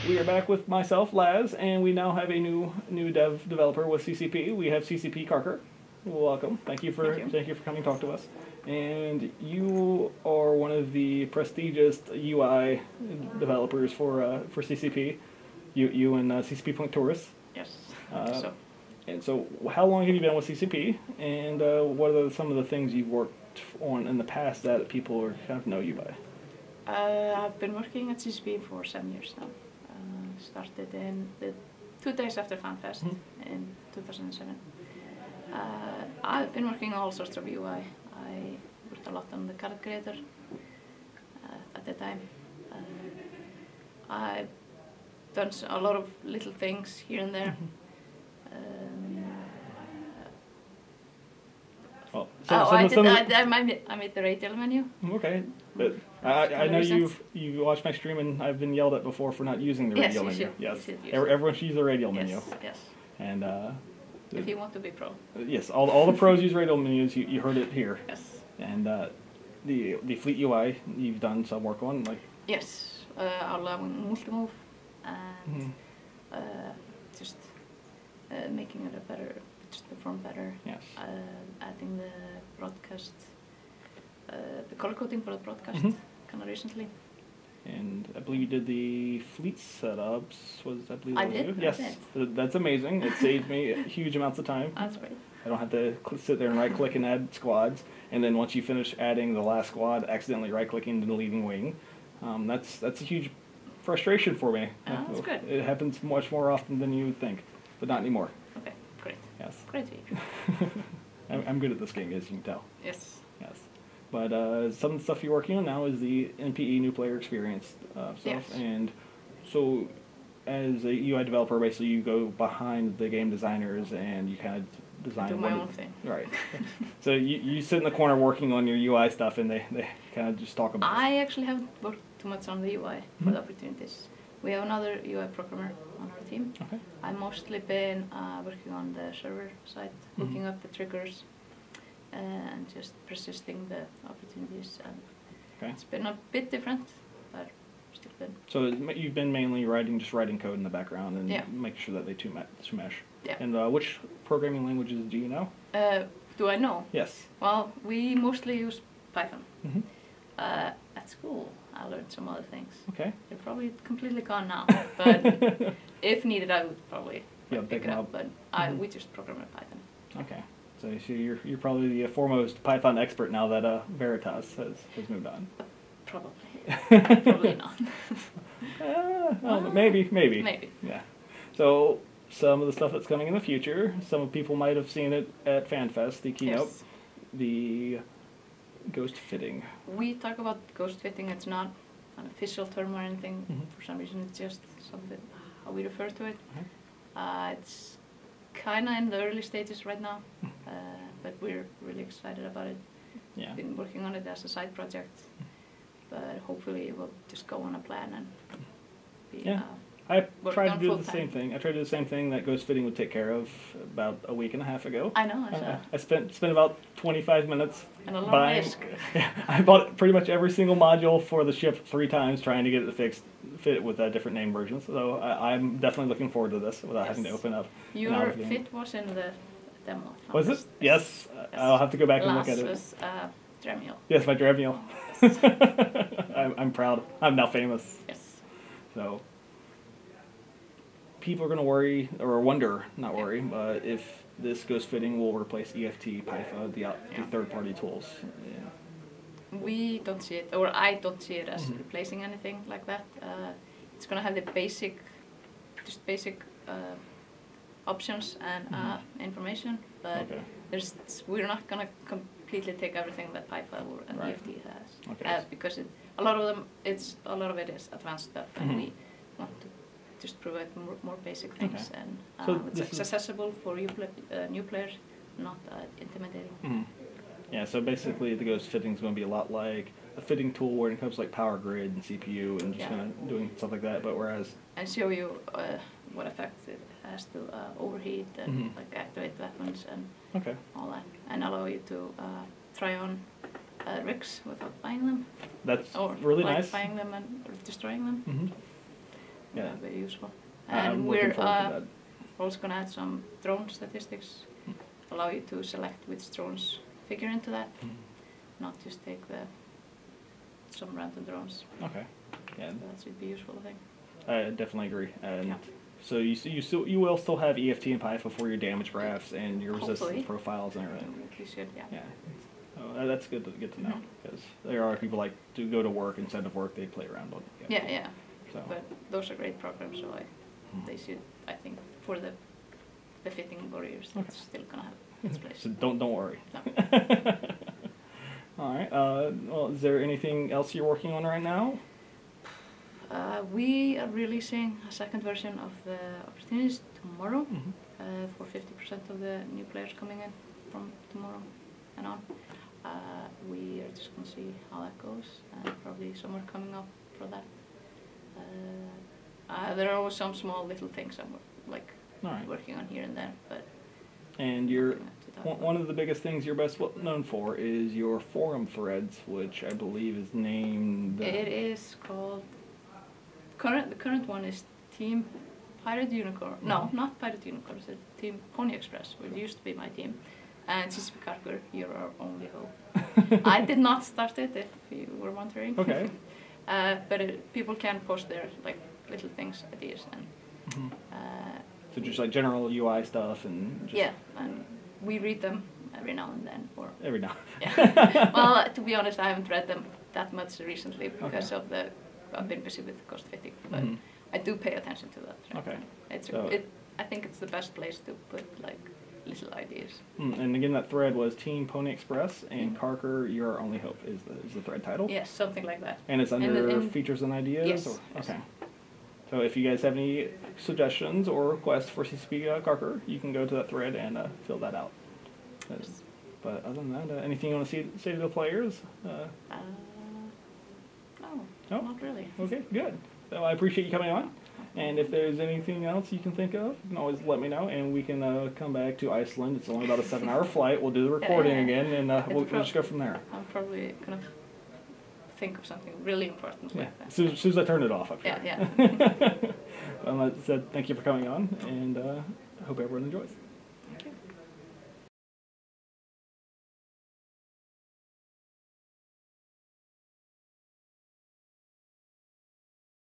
We are back with myself, Laz, and we now have a new developer with CCP. We have CCP Karkur. Welcome. Thank you for coming to talk to us. And you are one of the prestigious UI developers for CCP. You and CCP Tourists. Yes. So. And so, how long have you been with CCP? And what are some of the things you've worked on in the past that people kind of know you by? I've been working at CCP for 7 years now. Started in the 2 days after FanFest in 2007. I've been working on all sorts of UI. I worked a lot on the card creator at the time. I've done a lot of little things here and there. I made the radial menu. Okay, but I know you watched my stream and I've been yelled at before for not using the radial menu. Yes, everyone should use the radial menu. Yes. And if you want to be pro. Yes, all the pros use radial menus. You heard it here. Yes. And the Fleet UI you've done some work on, like. Yes, allowing multi-move and just making it just perform better. Yes. Adding the broadcast, the color coding for the broadcast kind of recently. And I believe you did the fleet setups. I did. Yes, that's amazing. It saved me huge amounts of time. That's great. I don't have to sit there and right-click and add squads. And then once you finish adding the last squad, accidentally right-clicking and deleting wing. That's a huge frustration for me. That's good. It happens much more often than you would think, but not anymore. Okay, great. Yes. Great to hear. I'm good at this game, as you can tell. Yes. Yes. But some of the stuff you're working on now is the NPE New Player Experience stuff. Yes. And so as a UI developer, basically you go behind the game designers and you kind of design. Do my own thing. Right. So you sit in the corner working on your UI stuff and they kind of just talk about it. I actually haven't worked too much on the UI for the opportunities. We have another UI programmer on our team. Okay. I've mostly been working on the server side, hooking up the triggers and just persisting the opportunities. And It's been a bit different, but still good. So you've been mainly writing code in the background and making sure that they two mesh. Yeah. And which programming languages do you know? Do I know? Yes. Well, we mostly use Python. At school, I learned some other things. Okay. They're probably completely gone now, but if needed, I would probably pick it up. But we just program in Python. Okay. So you're probably the foremost Python expert now that Veritas has moved on. Probably. Probably not. Maybe. Maybe. Yeah. So some of the stuff that's coming in the future, some people might have seen it at FanFest, the keynote, the ghost fitting. We talk about ghost fitting. It's not an official term or anything. For some reason, it's just something how we refer to it. It's kind of in the early stages right now, but we're really excited about it. Yeah. We've been working on it as a side project, but hopefully it will just go on a plan and be. I tried to do the same thing. I tried to do the same thing that Ghost Fitting would take care of about a week and a half ago. I know. I spent about 25 minutes and a lot buying. I bought pretty much every single module for the ship 3 times, trying to get it fit with different name versions. So I'm definitely looking forward to this without having to open up. Your fit was in the demo. Was it? Yes. I'll have to go back and look at it. Was Dremio. Yes, my Dremio. I'm proud. I'm now famous. Yes. So. People are going to worry, or wonder, not worry, but if this ghost fitting will replace EFT, Python, the third-party tools. Yeah. We don't see it, or I don't see it as replacing anything like that. It's going to have the basic options and information, but we're not going to completely take everything that Python and EFT has, because a lot of it is advanced stuff, and we want to just provide more basic things, and so it's accessible for new players, not intimidating. Yeah, so basically the ghost fitting is going to be a lot like a fitting tool where it comes like power grid and CPU and just kind of doing stuff like that, but whereas... And show you what effects it has to overheat and like activate weapons and all that, and allow you to try on rigs without buying them. That's or really like nice. Buying them and destroying them. Yeah, very useful. And we're also going to add some drone statistics, allow you to select which drones figure into that, not just take some random drones. Okay. Yeah. So that should be useful, I think. I definitely agree. And so you will still have EFT and PIFA for your damage graphs and your resistance profiles and everything. You should, yeah. Yeah. Oh, that's good to know, because there are people like to go to work instead of work, they play around on it. Yeah. So. But those are great programs, so they should, I think, for the fitting warriors, it's still gonna have its place. So don't worry. No. All right. Well, is there anything else you're working on right now? We are releasing a second version of the opportunities tomorrow for 50% of the new players coming in from tomorrow and on. We are just going to see how that goes, and probably some are coming up for that. There are always some small little things I'm working on here and there, but. And one of the biggest things you're best known for is your forum threads, which I believe is named. It is called. The current one is Team Pirate Unicorn. No, not Pirate Unicorn. It's Team Pony Express, which used to be my team. And CCP Karkur, you're our only hope. I did not start it, if you were wondering. Okay. But people can post their little things, ideas, and. So just like general UI stuff and. Yeah, and we read them every now and then. Every now. Yeah. Well, to be honest, I haven't read them that much recently because of I've been busy with cost fitting, but I do pay attention to that. Right? Okay. I think it's the best place to put little ideas. And again, that thread was Team Pony Express and Karkur, Your Only Hope is the thread title. Yes, something like that. And it's under features and ideas. Yes. Okay. So if you guys have any suggestions or requests for CCP Karkur, you can go to that thread and fill that out. But other than that, anything you want to say to the players? No, not really. Okay, good. So I appreciate you coming on. And if there's anything else you can think of, you can always let me know, and we can come back to Iceland. It's only about a 7-hour flight. We'll do the recording again, and we'll just go from there. I'm probably going to think of something really important. Yeah, as soon as I turn it off, I'm sure. Yeah. That said, thank you for coming on, and I hope everyone enjoys.